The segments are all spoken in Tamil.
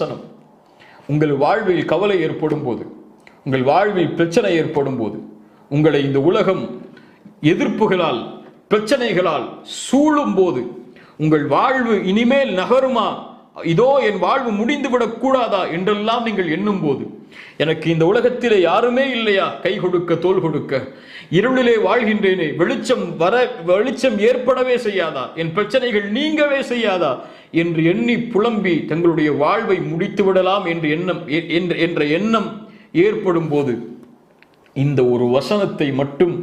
வசனம். உங்கள் வாழ்வில் கவலை ஏற்படும் போது, உங்கள் வாழ்வில் பிரச்சனை ஏற்படும் போது, உங்களை இந்த உலகம் எதிர்ப்புகளால் பிரச்சனைகளால் சூழும் போது, உங்கள் வாழ்வு இனிமேல் நகருமா, இதோ என் வாழ்வு முடிந்துவிடக் கூடாதா என்றெல்லாம் நீங்கள் எண்ணும் போது, எனக்கு இந்த உலகத்திலே யாருமே இல்லையா கை கொடுக்க தோள் கொடுக்க, இருளிலே வாழ்கின்றேனே, வெளிச்சம் ஏற்படவே செய்யாதா, என் பிரச்சனைகள் நீங்கவே செய்யாதா என்று எண்ணி புலம்பி தங்களுடைய வாழ்வை முடித்து விடலாம் என்ற எண்ணம் ஏற்படும் போது, இந்த ஒரு வசனத்தை மட்டும்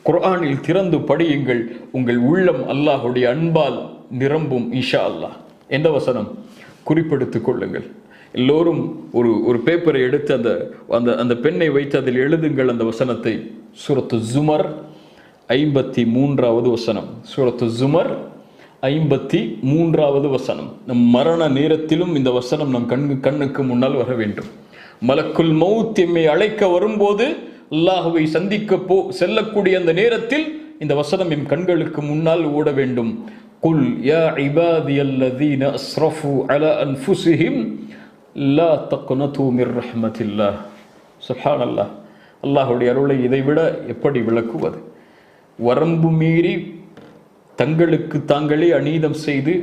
குர்ஆனில் திறந்து படியுங்கள். உங்கள் உள்ளம் அல்லாஹ்வுடைய அன்பால் நிரம்பும் இன்ஷா அல்லாஹ். எந்த வசனம்? குறிப்பெடுத்துக் கொள்ளுங்கள். எல்லோரும் ஒரு பேப்பரை எடுத்து அந்த பெண்ணை வைத்து அதில் எழுதுங்கள் அந்த வசனத்தை. சூரத்து ஜுமர் 53வது வசனம். சூரத்து ஜுமர் 53வது வசனம். நம் மரண நேரத்திலும் இந்த வசனம் நம் கண்ணுக்கு முன்னால் வர வேண்டும். மலக்குல் மௌத் எம்மை அழைக்க வரும்போது, அல்லாஹுவை சந்திக்க செல்லக்கூடிய அந்த நேரத்தில் இந்த வசனம் எம் கண்களுக்கு முன்னால் ஓட வேண்டும். குல் யா இபாதியல்லதீன அஸ்ரஃபு அலா அன்ஃபுஸிஹிம் லா தக்னது மிர் ரஹ்மத்தில்லாஹ். சுப்ஹானல்லாஹ். அல்லாஹ்வுடைய அருளை இதைவிட எப்படி விளக்குவது? வரம்பு மீறி தங்களுக்கு தாங்களே அநீதம் செய்து,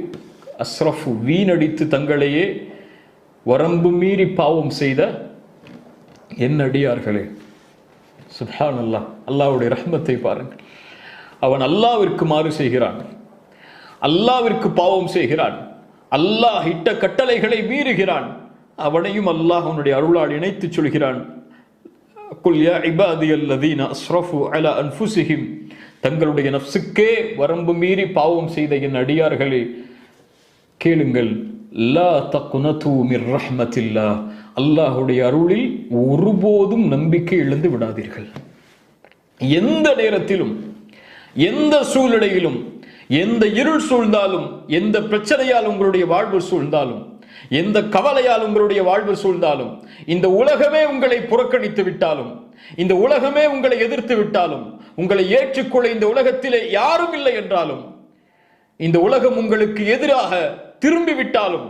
அஸ்ரஃபு வீணடித்து தங்களையே வரம்பு மீறி பாவம் செய்த என் அடியார்களே, சுப்ஹானல்லாஹ். அல்லாஹ்வுடைய ரஹ்மத்தை பாருங்கள். அவன் அல்லாஹ்விற்கு மாறு செய்கிறான், அல்லாஹ்விற்கு பாவம் செய்கிறான், அல்லாஹ் இட்ட கட்டளைகளை மீறுகிறான். அவனையும் அல்லாஹ் அவனுடைய அருளால் இணைத்து சொல்கிறான், குல் யா இபாதியல்லதீன அஸ்ரஃபு அலா அன்ஃபுஸிஹிம், தங்களுடைய நஃப்ஸுக்கே வரம்பு மீறி பாவம் செய்த என் அடியார்களே கேளுங்கள், லா தக்னது மிர் ரஹ்மத்தில்லாஹ், அல்லாஹ்வுடைய அருளில் ஒருபோதும் நம்பிக்கை இழந்து விடாதீர்கள். எந்த நேரத்திலும், எந்த சூழ்நிலையிலும், எந்த இருள் சூழ்ந்தாலும், எந்த பிரச்சனையால் உங்களுடைய வாழ்வு சூழ்ந்தாலும், எந்த கவலையால் உங்களுடைய வாழ்வு சூழ்ந்தாலும், இந்த உலகமே உங்களை புறக்கணித்து விட்டாலும், இந்த உலகமே உங்களை எதிர்த்து விட்டாலும், உங்களை ஏற்றுக்கொள்ள இந்த உலகத்திலே யாரும் இல்லை என்றாலும், இந்த உலகம் உங்களுக்கு எதிராக திரும்பிவிட்டாலும்,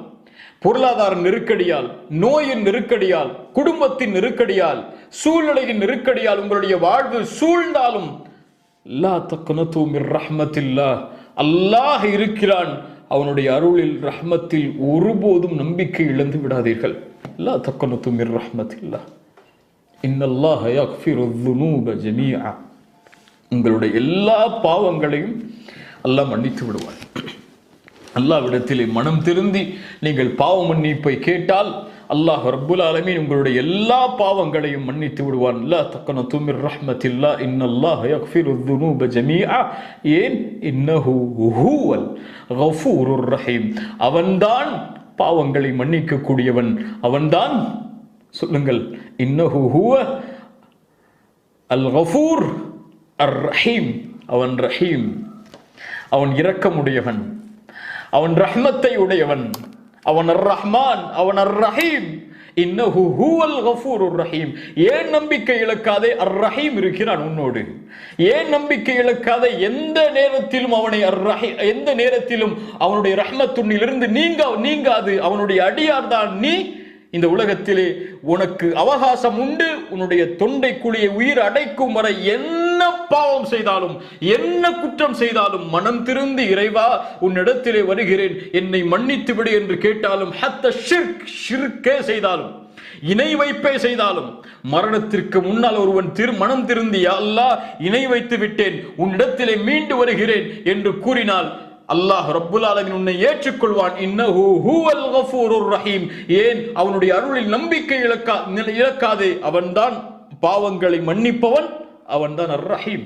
பொருளாதார நெருக்கடியால், நோயின் நெருக்கடியால், குடும்பத்தின் நெருக்கடியால், சூழ்நிலையின் நெருக்கடியால் உங்களுடைய வாழ்வு சூழ்ந்தாலும், லா தக்னது மிர் ரஹ்மத்தில்லாஹ், அல்லாஹ் இருக்கிறான், அவனுடைய அருளில் ரஹ்மத்தில் ஒருபோதும் நம்பிக்கை இழந்து விடாதீர்கள். லா தக்னது மிர் ரஹ்மத்தில்லாஹ், இன்னல்லாஹ யக்ஃபிரு ذுனூப ஜமீஆ, உங்களுடைய எல்லா பாவங்களையும் அல்லாஹ் மன்னித்து விடுவான். அல்லாஹ்விடத்திலே மனம் திருந்தி நீங்கள் பாவ மன்னிப்பை கேட்டால் அல்லாஹ் ரப்புல் ஆலமீன் உங்களுடைய எல்லா பாவங்களையும் மன்னித்து விடுவான். லா தக்னது மிர் ரஹ்மத்தில்லாஹ், இன்னல்லாஹ யக்ஃபிரு ذுனூப ஜமீஆ, ஏன்? இன்னஹு ஹுவல் கஃபூருர் ரஹீம், அவன்தான் பாவங்களை மன்னிக்க கூடியவன், அவன்தான். சொல்லுங்கள், இன்னஹு ஹுவ அல் கஃபூர் அர் ரஹீம், அவன் ரஹீம், அவன் இரக்கமுடையவன், அவன் ரஹ்மத்தை உடையவன், அவன் அர் ரஹ்மான், அவன் அர் ரஹீம். இன்னஹு ஹுவல் கஃபூருர் ரஹீம். ஏன் நம்பிக்கை இழக்காதே? அர் ரஹீம் இருக்கிறான் உன்னோடு. ஏன் நம்பிக்கை இழக்காதே? எந்த நேரத்திலும் அவனை எந்த நேரத்திலும் அவனுடைய ரஹ்மத் உன்னிலிருந்து நீங்காது. அவனுடைய அடியார் தான் நீ. இந்த உலகத்திலே உனக்கு அவகாசம் உண்டு. உன்னுடைய தொண்டை குழியை உயிர் அடைக்கும் வரை என்ன பாவம் செய்தாலும், என்ன குற்றம் செய்தாலும், மனம் திருந்தி இறைவா உன்னிடத்திலே வருகிறேன், என்னை மன்னித்து விடு என்று கேட்டாலும், ஹத்த ஷிர்கே செய்தாலும், இணை வைப்பே செய்தாலும், மரணத்திற்கு முன்னால் ஒருவன் மனம் திருந்தி, யா அல்லாஹ் இணை வைத்து விட்டேன், உன்னிடத்திலே மீண்டு வருகிறேன் என்று கூறினால் அல்லாஹ் ரப்புல் ஆலமீன் உன்னை ஏற்றுக்கொள்வான். இன்னஹு ஹுவல் கஃபூருர் ரஹீம். ஏன்? அவனுடைய அருளில் நம்பிக்கை இழக்காதே. அவன்தான் பாவங்களை மன்னிப்பவன், அவன்தான் அர் ரஹீம்.